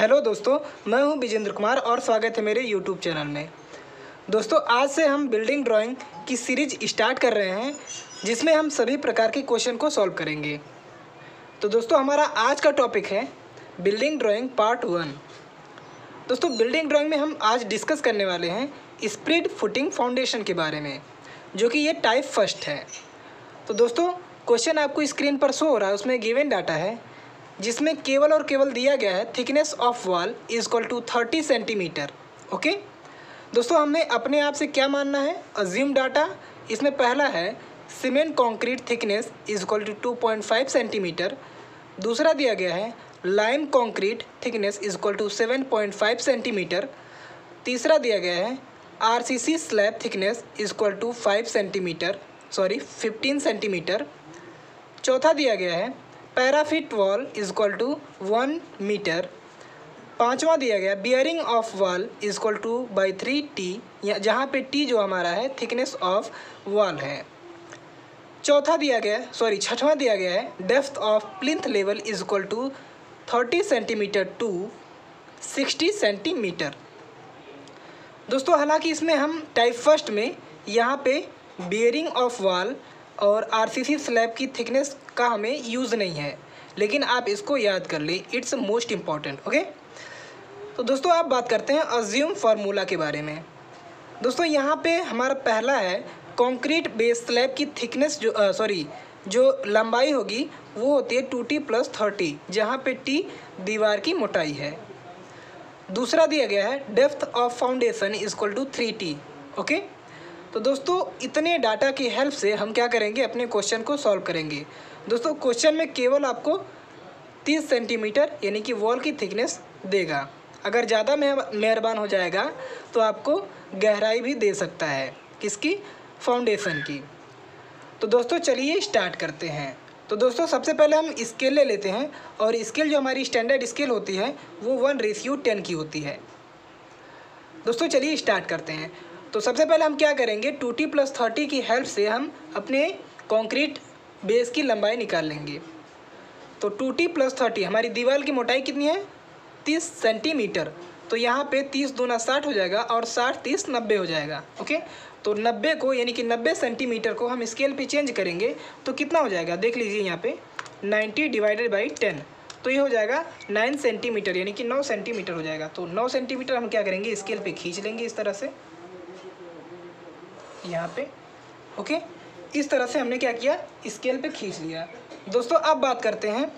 Hello दोस्तों, मैं हूं विजेंद्र कुमार और स्वागत है मेरे यूट्यूब चैनल में। दोस्तों, आज से हम बिल्डिंग ड्राइंग की सीरीज स्टार्ट कर रहे हैं जिसमें हम सभी प्रकार के क्वेश्चन को सॉल्व करेंगे। तो दोस्तों, हमारा आज का टॉपिक है बिल्डिंग ड्राइंग पार्ट 1। दोस्तों, बिल्डिंग ड्राइंग में हम आज डिस्कस करने वाले हैं स्प्रेड फुटिंग फाउंडेशन के बारे में, जो कि ये टाइप फर्स्ट है। तो दोस्तों, क्वेश्चन आपको स्क्रीन पर शो हो रहा है, उसमें गिवन डाटा है जिसमें केवल और केवल दिया गया है thickness of wall is equal to 30 centimetre. Okay दोस्तों, हमें अपने आप से क्या मानना है? Assume data. इसमें पहला है cement concrete thickness is equal to 2.5 centimetre. दूसरा दिया गया है lime concrete thickness is equal to 7.5 centimetre. तीसरा दिया गया है RCC slab thickness is equal to 15 centimetre. चौथा दिया गया है parapet wall is equal to 1 metre. पांचवा दिया गया bearing of wall is equal two by 3T, जहाँ पे T जो हमारा है थिकनेस ऑफ वॉल है। छठवां दिया गया है depth of plinth level is equal to 30 centimetre to 60 centimetre. दोस्तों, हालांकि इसमें हम टाइप फर्स्ट में यहाँ पे बियरिंग ऑफ वॉल और आरसीसी स्लैब की थिकनेस का हमें यूज़ नहीं है, लेकिन आप इसको याद कर ले, इट्स मोस्ट इम्पॉर्टेंट। ओके, तो दोस्तों आप बात करते हैं अज्यूम फार्मूला के बारे में। दोस्तों, यहाँ पे हमारा पहला है कंक्रीट बेस स्लैब की थिकनेस जो लंबाई होगी वो होती है 2T + 30, जहाँ पे T दीवार की मोटाई है। दूसरा दिया गया है depth of foundation is equal to 3T। Okay, तो दोस्तों इतने डाटा की हेल्प से हम क्या करेंगे, अपने क्वेश्चन को सॉल्व करेंगे। दोस्तों, क्वेश्चन में केवल आपको 30 सेंटीमीटर यानी कि वॉल की थिकनेस देगा। अगर ज़्यादा मेहरबान हो जाएगा तो आपको गहराई भी दे सकता है, किसकी? फाउंडेशन की। तो दोस्तों चलिए स्टार्ट करते हैं। तो दोस्तों सबसे पहले हम स्केल ले लेते हैं, और स्केल जो हमारी स्टैंडर्ड स्केल होती है वो 1:10 की होती है। दोस्तों चलिए स्टार्ट करते हैं। तो सबसे पहले हम क्या करेंगे, 2T + 30 की हेल्प से हम अपने कंक्रीट बेस की लंबाई निकाल लेंगे। तो 2T + 30, हमारी दीवार की मोटाई कितनी है? 30 सेंटीमीटर। तो यहाँ पे 30 दूना 60 हो जाएगा, और 60 30 90 हो जाएगा। ओके, तो 90 को यानी कि 90 सेंटीमीटर को हम स्केल पे चेंज करेंगे तो कितना हो जाएगा, देख लीजिए यहाँ पे 90 / 10, तो ये हो जाएगा 9 सेंटीमीटर, यानी कि 9 सेंटीमीटर हो जाएगा। तो 9 सेंटीमीटर हम क्या करेंगे, स्केल पे खींच लेंगे इस तरह से, यहाँ पे। ओके, इस तरह से हमने क्या किया, स्केल पे खींच लिया। दोस्तों अब बात करते हैं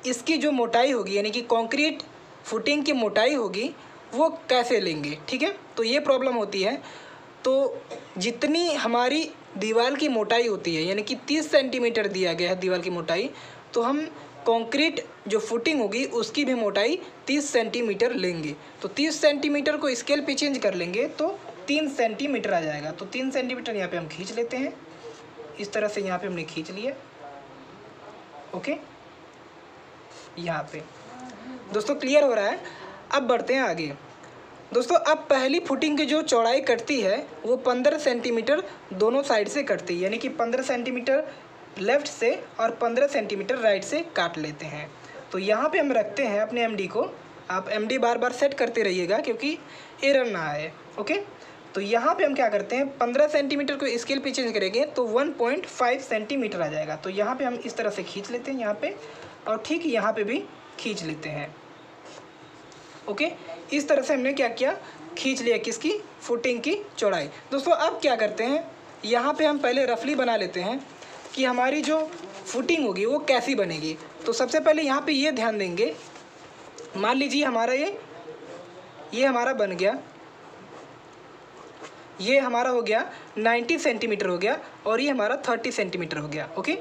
इसकी जो मोटाई होगी, यानी कि कंक्रीट फुटिंग की मोटाई होगी, वो कैसे लेंगे। ठीक है, तो ये प्रॉब्लम होती है। तो जितनी हमारी दीवार की मोटाई होती है, यानी कि 30 सेंटीमीटर दिया गया है दीवार की मोटाई, तो हम कंक्रीट जो फुटिंग होगी उसकी भी मोटाई 30 सेंटीमीटर लेंगे। तो 30 सेंटीमीटर को स्केल पे चेंज कर लेंगे तो 3 सेंटीमीटर आ जाएगा। तो 3 सेंटीमीटर यहाँ पे हम खींच लेते हैं, इस तरह से यहाँ पे हमने खींच लिया। ओके, यहाँ पे दोस्तों क्लियर हो रहा है। अब बढ़ते हैं आगे। दोस्तों अब पहली फुटिंग की जो चौड़ाई कटती है वो 15 सेंटीमीटर दोनों साइड से कटती है, यानी कि 15 सेंटीमीटर लेफ़्ट से और 15 सेंटीमीटर राइट से काट लेते हैं। तो यहाँ पे हम रखते हैं अपने MD को। आप MD बार बार सेट करते रहिएगा क्योंकि एरर ना आए। ओके, तो यहाँ पे हम क्या करते हैं, 15 सेंटीमीटर को स्केल पे चेंज करेंगे तो 1.5 सेंटीमीटर आ जाएगा। तो यहाँ पे हम इस तरह से खींच लेते हैं यहाँ पे, और ठीक यहाँ पे भी खींच लेते हैं। ओके, इस तरह से हमने क्या किया, खींच लिया किसकी, फुटिंग की चौड़ाई। दोस्तों अब क्या करते हैं, यहाँ पे हम पहले रफली बना लेते हैं कि हमारी जो फुटिंग होगी वो कैसी बनेगी। तो सबसे पहले यहाँ पे ये ध्यान देंगे, मान लीजिए हमारा ये हमारा बन गया, ये हमारा हो गया 90 सेंटीमीटर हो गया, और ये हमारा 30 सेंटीमीटर हो गया। ओके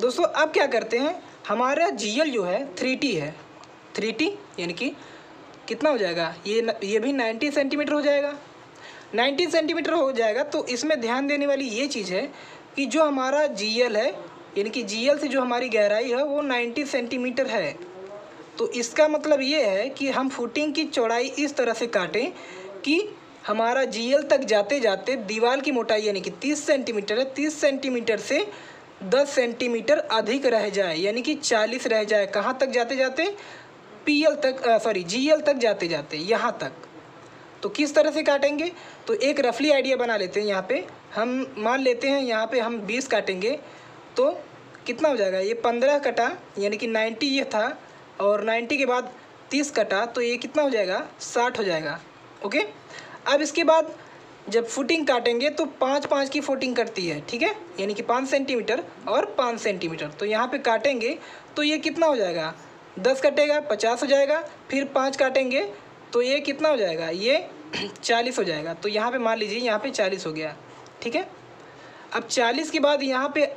दोस्तों, अब क्या करते हैं, हमारा GL जो है 3T है, 3T यानी कि कितना हो जाएगा, ये भी 90 सेंटीमीटर हो जाएगा। 90 सेंटीमीटर हो जाएगा तो इसमें ध्यान देने वाली ये चीज़ है कि जो हमारा GL है, यानी कि GL से जो हमारी गहराई है वो 90 सेंटीमीटर है। तो इसका मतलब ये है कि हम फुटिंग की चौड़ाई इस तरह से काटें कि हमारा GL तक जाते जाते दीवार की मोटाई यानी कि 30 सेंटीमीटर है, 30 सेंटीमीटर से 10 सेंटीमीटर अधिक रह जाए, यानी कि 40 रह जाए। कहाँ तक जाते जाते PL तक GL तक जाते जाते यहाँ तक। तो किस तरह से काटेंगे, तो एक रफली आइडिया बना लेते हैं। यहाँ पे हम मान लेते हैं, यहाँ पे हम 20 काटेंगे तो कितना हो जाएगा, ये 15 कटा, यानी कि 90 ये था, और 90 के बाद 30 कटा, तो ये कितना हो जाएगा, 60 हो जाएगा। ओके, अब इसके बाद जब फुटिंग काटेंगे तो 5-5 की फुटिंग कटती है, ठीक है, यानी कि 5 सेंटीमीटर और 5 सेंटीमीटर। तो यहाँ पे काटेंगे तो ये कितना हो जाएगा, 10 कटेगा 50 हो जाएगा, फिर 5 काटेंगे तो ये कितना हो जाएगा, ये 40 हो जाएगा। तो यहाँ पे मान लीजिए यहाँ पे 40 हो गया, ठीक है। अब 40 के बाद यहाँ पे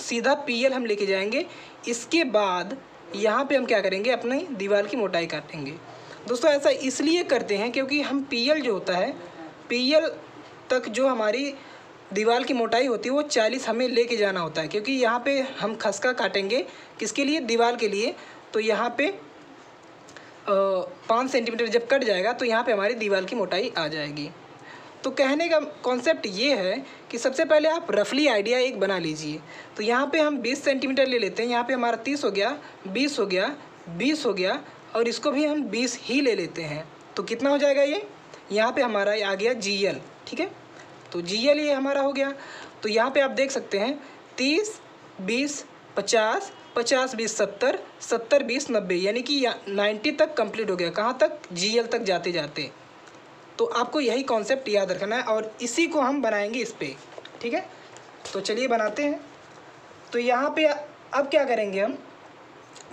सीधा PL हम लेके जाएंगे। इसके बाद यहाँ पे हम क्या करेंगे, अपनी दीवार की मोटाई काटेंगे। दोस्तों ऐसा इसलिए करते हैं क्योंकि हम PL जो होता है, PL तक जो हमारी दीवार की मोटाई होती है वो 40 हमें लेके जाना होता है, क्योंकि यहाँ पे हम खसका काटेंगे किसके लिए, दीवार के लिए। तो यहाँ पे 5 सेंटीमीटर जब कट जाएगा तो यहाँ पे हमारी दीवार की मोटाई आ जाएगी। तो कहने का कॉन्सेप्ट ये है कि सबसे पहले आप रफली आइडिया एक बना लीजिए। तो यहाँ पे हम 20 सेंटीमीटर ले लेते हैं, यहाँ पे हमारा 30 हो गया, 20 हो गया, 20 हो गया, और इसको भी हम 20 ही ले लेते हैं। तो कितना हो जाएगा ये, यहाँ पे हमारा आ गया GL, ठीक है। तो GL ये हमारा हो गया। तो यहाँ पे आप देख सकते हैं 30, 20, 50, 50, 20, 70, 70, 20, 90, यानी कि 90 तक कंप्लीट हो गया। कहाँ तक, GL तक जाते जाते। तो आपको यही कॉन्सेप्ट याद रखना है और इसी को हम बनाएंगे इस पर, ठीक है। तो चलिए बनाते हैं। तो यहाँ पे अब क्या करेंगे, हम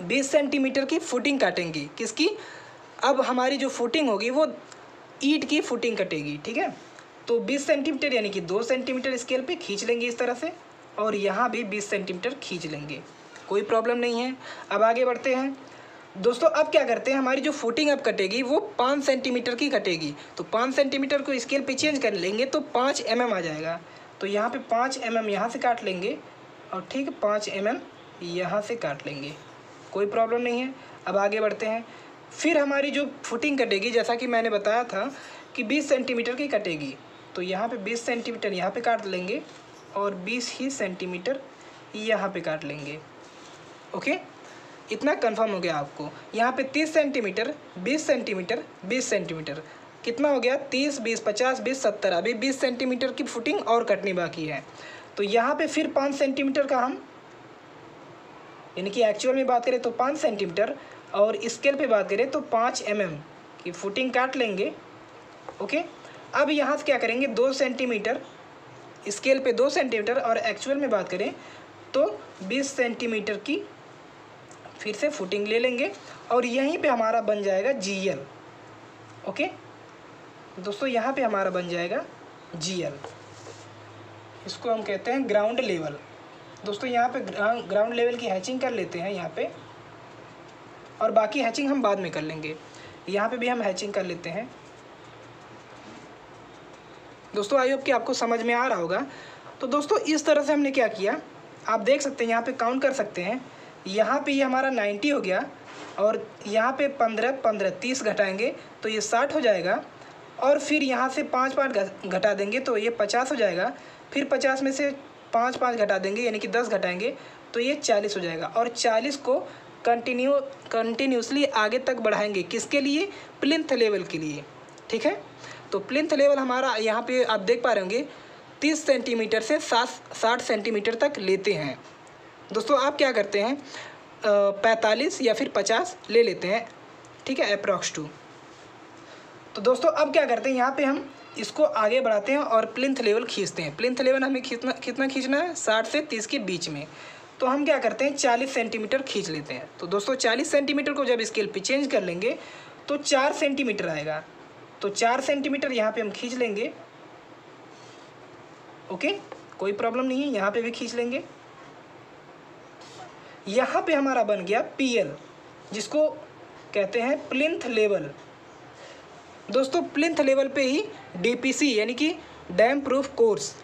20 सेंटीमीटर की फुटिंग काटेंगे। किसकी, अब हमारी जो फुटिंग होगी वो ईंट की फुटिंग कटेगी, ठीक है। तो 20 सेंटीमीटर यानी कि 2 सेंटीमीटर स्केल पे खींच लेंगे इस तरह से, और यहाँ भी 20 सेंटीमीटर खींच लेंगे, कोई प्रॉब्लम नहीं है। अब आगे बढ़ते हैं दोस्तों। अब क्या करते हैं, हमारी जो फुटिंग अब कटेगी वो 5 सेंटीमीटर की कटेगी। तो 5 सेंटीमीटर को स्केल पे चेंज कर लेंगे तो 5 mm आ जाएगा। तो यहाँ पे 5 mm यहाँ से काट लेंगे, और ठीक है 5 mm यहाँ से काट लेंगे, कोई प्रॉब्लम नहीं है। अब आगे बढ़ते हैं। फिर हमारी जो फुटिंग कटेगी, जैसा कि मैंने बताया था कि 20 सेंटीमीटर की कटेगी। तो यहाँ पे 20 सेंटीमीटर यहाँ पे काट लेंगे, और 20 ही सेंटीमीटर यहाँ पे काट लेंगे। ओके, इतना कंफर्म हो गया आपको। यहाँ पे 30 सेंटीमीटर, 20 सेंटीमीटर, 20 सेंटीमीटर, कितना हो गया, 30, 20, 50, 20, 70। अभी 20 सेंटीमीटर की फुटिंग और कटनी बाकी है। तो यहाँ पे फिर 5 सेंटीमीटर का हम, यानी कि एक्चुअल में बात करें तो 5 सेंटीमीटर, और स्केल पे बात करें तो 5 mm की फुटिंग काट लेंगे। ओके, अब यहाँ से क्या करेंगे, 2 सेंटीमीटर, स्केल पे 2 सेंटीमीटर, और एक्चुअल में बात करें तो 20 सेंटीमीटर की फिर से फुटिंग ले लेंगे, और यहीं पे हमारा बन जाएगा GL। ओके दोस्तों, यहाँ पे हमारा बन जाएगा GL। इसको हम कहते हैं ग्राउंड लेवल। दोस्तों यहाँ पे ग्राउंड लेवल की हैचिंग कर लेते हैं यहाँ पे, और बाकी हैचिंग हम बाद में कर लेंगे। यहाँ पे भी हम हैचिंग कर लेते हैं। दोस्तों आई होप कि आपको समझ में आ रहा होगा। तो दोस्तों इस तरह से हमने क्या किया, आप देख सकते हैं, यहाँ पे काउंट कर सकते हैं। यहाँ पे ये हमारा 90 हो गया, और यहाँ पे 15, 15, 30 घटाएंगे तो ये 60 हो जाएगा, और फिर यहाँ से 5 घटा देंगे तो ये 50 हो जाएगा। फिर 50 में से 5 घटा देंगे, यानी कि 10 घटाएंगे तो ये 40 हो जाएगा। और 40 को कंटिन्यूसली आगे तक बढ़ाएंगे, किसके लिए, प्लिंथ लेवल के लिए, ठीक है। तो प्लिंथ लेवल हमारा यहाँ पे आप देख पा रहे होंगे 30 सेंटीमीटर से 60 सेंटीमीटर तक लेते हैं। दोस्तों आप क्या करते हैं, 45 या फिर 50 ले लेते हैं, ठीक है, अप्रॉक्स 2। तो दोस्तों अब क्या करते हैं, यहाँ पे हम इसको आगे बढ़ाते हैं और प्लिंथ लेवल खींचते हैं। प्लिंथ लेवल हमें कितना खींचना है, 60 से 30 के बीच में। तो हम क्या करते हैं, 40 सेंटीमीटर खींच लेते हैं। तो दोस्तों 40 सेंटीमीटर को जब स्केल पे चेंज कर लेंगे तो 4 सेंटीमीटर आएगा। तो 4 सेंटीमीटर यहाँ पे हम खींच लेंगे। ओके, कोई प्रॉब्लम नहीं है, यहाँ पे भी खींच लेंगे। यहाँ पे हमारा बन गया PL, जिसको कहते हैं प्लिंथ लेवल। दोस्तों प्लिंथ लेवल पे ही DPC यानी कि डैम प्रूफ कोर्स,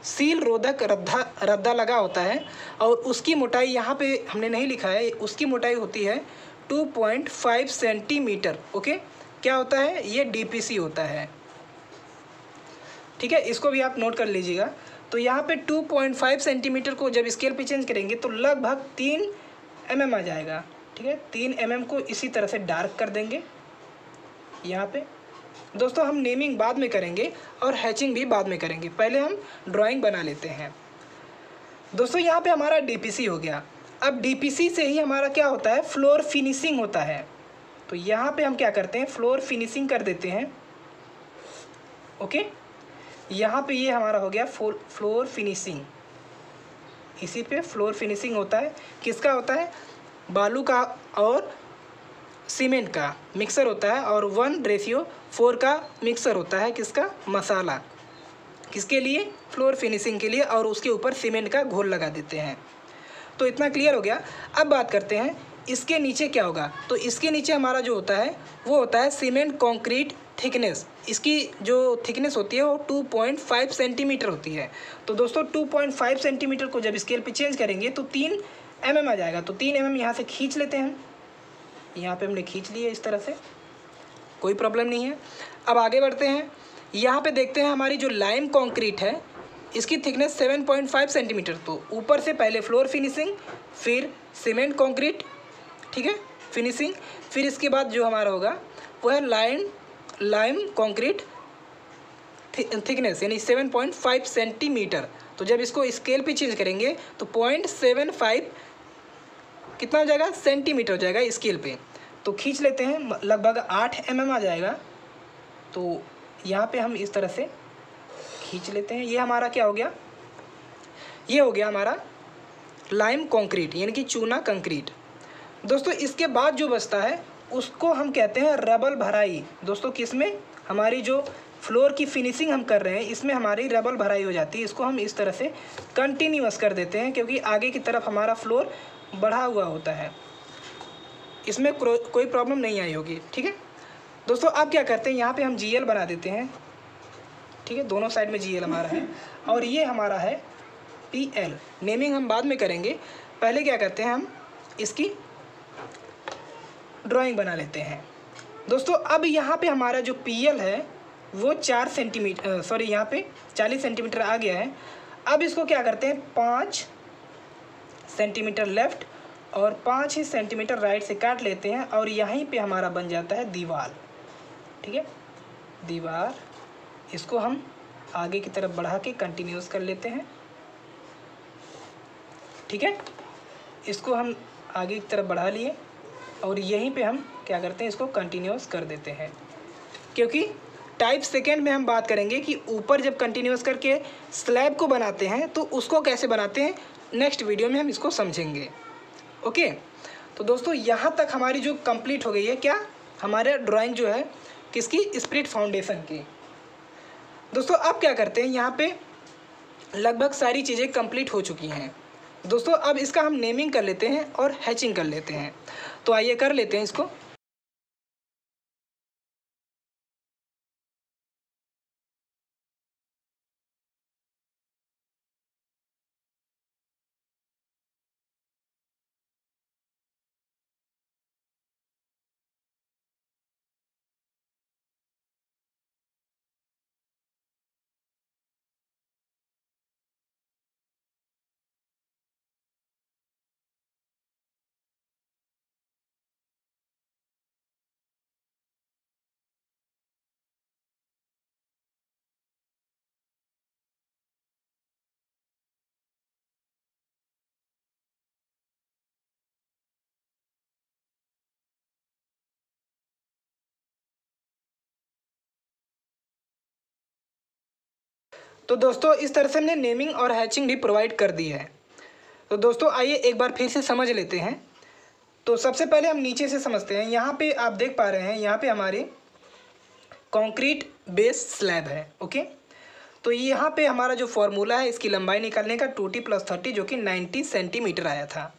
सील रोधक रद्दा लगा होता है, और उसकी मोटाई यहाँ पे हमने नहीं लिखा है, उसकी मोटाई होती है 2.5 सेंटीमीटर। ओके, क्या होता है, ये DPC होता है, ठीक है, इसको भी आप नोट कर लीजिएगा। तो यहाँ पे 2.5 सेंटीमीटर को जब स्केल पे चेंज करेंगे तो लगभग 3 mm आ जाएगा। ठीक है। 3 mm को इसी तरह से डार्क कर देंगे यहाँ पे। दोस्तों हम नेमिंग बाद में करेंगे और हैचिंग भी बाद में करेंगे, पहले हम ड्राइंग बना लेते हैं। दोस्तों यहाँ पे हमारा डीपीसी हो गया। अब डीपीसी से ही हमारा क्या होता है, फ्लोर फिनिशिंग होता है। तो यहाँ पे हम क्या करते हैं, फ्लोर फिनिशिंग कर देते हैं। ओके, यहाँ पे ये हमारा हो गया फ्लोर फिनिशिंग। इसी पे फ्लोर फिनिशिंग होता है। किसका होता है, बालू का और सीमेंट का मिक्सर होता है, और 1:4 का मिक्सर होता है। किसका, मसाला। किसके लिए, फ्लोर फिनिशिंग के लिए, और उसके ऊपर सीमेंट का घोल लगा देते हैं। तो इतना क्लियर हो गया। अब बात करते हैं इसके नीचे क्या होगा। तो इसके नीचे हमारा जो होता है वो होता है सीमेंट कंक्रीट थिकनेस। इसकी जो थिकनेस होती है वो 2.5 सेंटीमीटर होती है। तो दोस्तों 2.5 सेंटीमीटर को जब स्केल पे चेंज करेंगे तो 3 mm आ जाएगा। तो 3 mm यहाँ से खींच लेते हैं। यहाँ पे हमने खींच लिया इस तरह से, कोई प्रॉब्लम नहीं है। अब आगे बढ़ते हैं। यहाँ पे देखते हैं हमारी जो लाइम कंक्रीट है इसकी थिकनेस 7.5 सेंटीमीटर। तो ऊपर से पहले फ्लोर फिनिशिंग, फिर सीमेंट कंक्रीट, ठीक है, फिनिशिंग, फिर इसके बाद जो हमारा होगा वो है लाइम कंक्रीट थिकनेस यानी 7.5 सेंटीमीटर। तो जब इसको स्केल पे चेंज करेंगे तो 0.75 कितना हो जाएगा, सेंटीमीटर हो जाएगा स्केल पे। तो खींच लेते हैं, लगभग 8 mm आ जाएगा। तो यहाँ पे हम इस तरह से खींच लेते हैं। ये हमारा क्या हो गया, ये हो गया हमारा लाइम कंक्रीट यानी कि चूना कंक्रीट। दोस्तों इसके बाद जो बचता है उसको हम कहते हैं रबल भराई। दोस्तों किसमें, हमारी जो फ्लोर की फिनिशिंग हम कर रहे हैं इसमें हमारी रबल भराई हो जाती है। इसको हम इस तरह से कंटिन्यूअस कर देते हैं क्योंकि आगे की तरफ हमारा फ्लोर बढ़ा हुआ होता है। इसमें कोई प्रॉब्लम नहीं आई होगी, ठीक है। दोस्तों अब क्या करते हैं, यहाँ पे हम GL बना देते हैं, ठीक है। दोनों साइड में GL हमारा है और ये हमारा है PL। नेमिंग हम बाद में करेंगे, पहले क्या करते हैं हम इसकी ड्राइंग बना लेते हैं। दोस्तों अब यहाँ पे हमारा जो PL है वो 4 सेंटीमीटर, सॉरी यहाँ पे 40 सेंटीमीटर आ गया है। अब इसको क्या करते हैं, 5 सेंटीमीटर लेफ्ट और 5 ही सेंटीमीटर राइट से काट लेते हैं और यहीं पे हमारा बन जाता है दीवार, ठीक है, दीवार। इसको हम आगे की तरफ बढ़ा के कंटिन्यूस कर लेते हैं, ठीक है। इसको हम आगे की तरफ बढ़ा लिए और यहीं पे हम क्या करते हैं, इसको कंटिन्यूस कर देते हैं। क्योंकि टाइप सेकेंड में हम बात करेंगे कि ऊपर जब कंटिन्यूस करके स्लैब को बनाते हैं तो उसको कैसे बनाते हैं, नेक्स्ट वीडियो में हम इसको समझेंगे। ओके, तो दोस्तों यहाँ तक हमारी जो कंप्लीट हो गई है क्या, हमारे ड्राइंग जो है किसकी, स्पिरिट फाउंडेशन की। दोस्तों अब क्या करते हैं, यहाँ पे लगभग सारी चीज़ें कंप्लीट हो चुकी हैं। दोस्तों अब इसका हम नेमिंग कर लेते हैं और हैचिंग कर लेते हैं। तो आइए कर लेते हैं इसको। तो दोस्तों इस तरह से हमने नेमिंग और हैचिंग भी प्रोवाइड कर दी है। तो दोस्तों आइए एक बार फिर से समझ लेते हैं। तो सबसे पहले हम नीचे से समझते हैं। यहाँ पे आप देख पा रहे हैं, यहाँ पे हमारे कंक्रीट बेस स्लैब है। ओके, तो यहाँ पे हमारा जो फॉर्मूला है इसकी लंबाई निकालने का 2t + 30 जो कि 90 सेंटीमीटर आया था।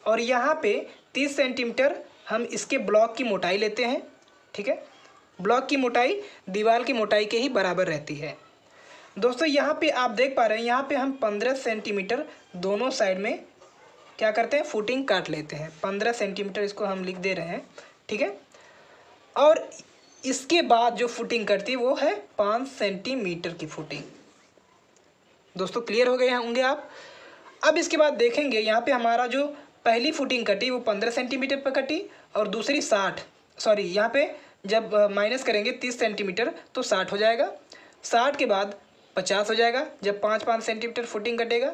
और यहाँ पे 30 सेंटीमीटर हम इसके ब्लॉक की मोटाई लेते हैं, ठीक है। ब्लॉक की मोटाई दीवार की मोटाई के ही बराबर रहती है। दोस्तों यहाँ पे आप देख पा रहे हैं, यहाँ पे हम 15 सेंटीमीटर दोनों साइड में क्या करते हैं, फुटिंग काट लेते हैं। 15 सेंटीमीटर इसको हम लिख दे रहे हैं, ठीक है। और इसके बाद जो फुटिंग करती है वो है 5 सेंटीमीटर की फुटिंग। दोस्तों क्लियर हो गए होंगे आप। अब इसके बाद देखेंगे यहाँ पे हमारा जो पहली फुटिंग कटी वो 15 सेंटीमीटर पर कटी और दूसरी 60, सॉरी यहाँ पे जब माइनस करेंगे 30 सेंटीमीटर तो 60 हो जाएगा। 60 के बाद 50 हो जाएगा जब 5-5 सेंटीमीटर फुटिंग कटेगा।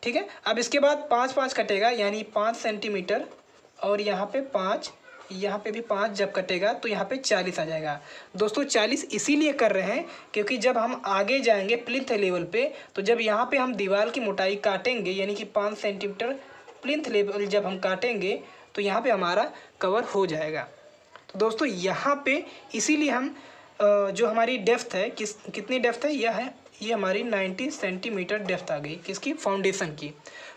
ठीक है, अब इसके बाद 5-5 कटेगा यानी 5 सेंटीमीटर और यहाँ पे 5, यहाँ पे भी 5 जब कटेगा तो यहाँ पे 40 आ जाएगा। दोस्तों 40 इसीलिए कर रहे हैं क्योंकि जब हम आगे जाएंगे प्लिंथ लेवल पे तो जब यहाँ पे हम दीवार की मोटाई काटेंगे यानी कि 5 सेंटीमीटर प्लिंथ लेवल जब हम काटेंगे तो यहाँ पे हमारा कवर हो जाएगा। तो दोस्तों यहाँ पे इसीलिए हम जो हमारी डेप्थ है कितनी डेप्थ है, ये हमारी 90 सेंटीमीटर डेप्थ आ गई किसकी, फाउंडेशन की।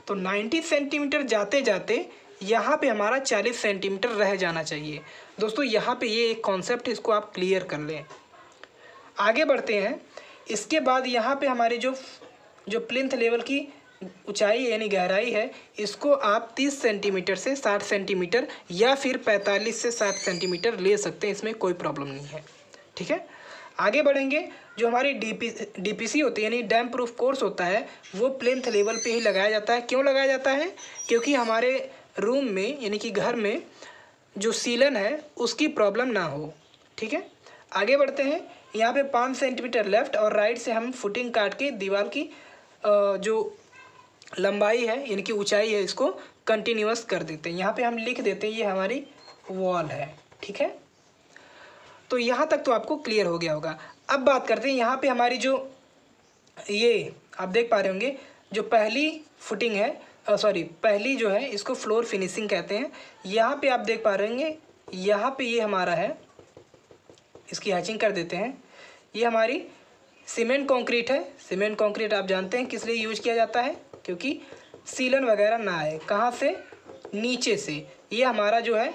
तो 90 सेंटीमीटर जाते जाते यहाँ पे हमारा 40 सेंटीमीटर रह जाना चाहिए। दोस्तों यहाँ पे ये एक कॉन्सेप्ट है, इसको आप क्लियर कर लें। आगे बढ़ते हैं। इसके बाद यहाँ पे हमारे जो प्लिंथ लेवल की ऊंचाई यानी गहराई है इसको आप 30 सेंटीमीटर से 60 सेंटीमीटर या फिर 45 से 60 सेंटीमीटर ले सकते हैं, इसमें कोई प्रॉब्लम नहीं है। ठीक है, आगे बढ़ेंगे। जो हमारी डीपीसी होती है यानी डैम प्रूफ कोर्स होता है वो प्लिंथ लेवल पे ही लगाया जाता है। क्यों लगाया जाता है, क्योंकि हमारे रूम में यानी कि घर में जो सीलन है उसकी प्रॉब्लम ना हो। ठीक है, आगे बढ़ते हैं। यहाँ पे 5 सेंटीमीटर लेफ़्ट और राइट से हम फुटिंग काट के दीवार की जो लंबाई है यानी कि ऊंचाई है इसको कंटिन्यूअस कर देते हैं। यहाँ पे हम लिख देते हैं ये हमारी वॉल है। ठीक है, तो यहाँ तक तो आपको क्लियर हो गया होगा। अब बात करते हैं यहाँ पे हमारी जो ये आप देख पा रहे होंगे जो पहली फुटिंग है, सॉरी पहली जो है इसको फ्लोर फिनिशिंग कहते हैं। यहाँ पे आप देख पा रहे होंगे यहाँ पे ये हमारा है, इसकी हैचिंग कर देते हैं। ये हमारी सीमेंट कंक्रीट है। सीमेंट कंक्रीट आप जानते हैं किस लिए यूज किया जाता है, क्योंकि सीलन वगैरह ना आए। कहाँ से, नीचे से। ये हमारा जो है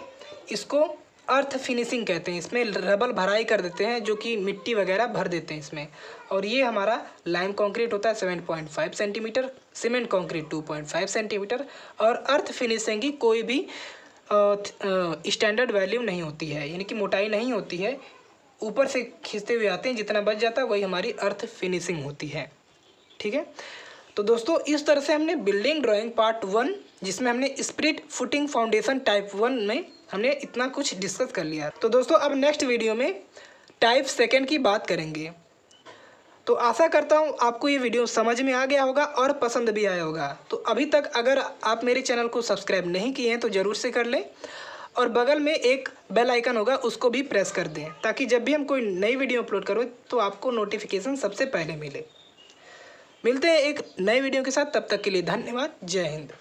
इसको अर्थ फिनिशिंग कहते हैं। इसमें रबल भराई कर देते हैं जो कि मिट्टी वगैरह भर देते हैं इसमें। और ये हमारा लाइम कंक्रीट होता है 7.5 सेंटीमीटर, सीमेंट कंक्रीट 2.5 सेंटीमीटर। और अर्थ फिनिशिंग की कोई भी स्टैंडर्ड वैल्यू नहीं होती है, यानी कि मोटाई नहीं होती है। ऊपर से खींचते हुए आते हैं, जितना बच जाता है वही हमारी अर्थ फिनिशिंग होती है। ठीक है, तो दोस्तों इस तरह से हमने बिल्डिंग ड्राइंग पार्ट 1 जिसमें हमने स्प्लिट फुटिंग फाउंडेशन टाइप 1 में हमने इतना कुछ डिस्कस कर लिया। तो दोस्तों अब नेक्स्ट वीडियो में टाइप 2 की बात करेंगे। तो आशा करता हूँ आपको ये वीडियो समझ में आ गया होगा और पसंद भी आया होगा। तो अभी तक अगर आप मेरे चैनल को सब्सक्राइब नहीं किए हैं तो ज़रूर से कर लें और बगल में एक बेल आइकन होगा उसको भी प्रेस कर दें ताकि जब भी हम कोई नई वीडियो अपलोड करें तो आपको नोटिफिकेशन सबसे पहले मिले। मिलते हैं एक नए वीडियो के साथ, तब तक के लिए धन्यवाद। जय हिंद।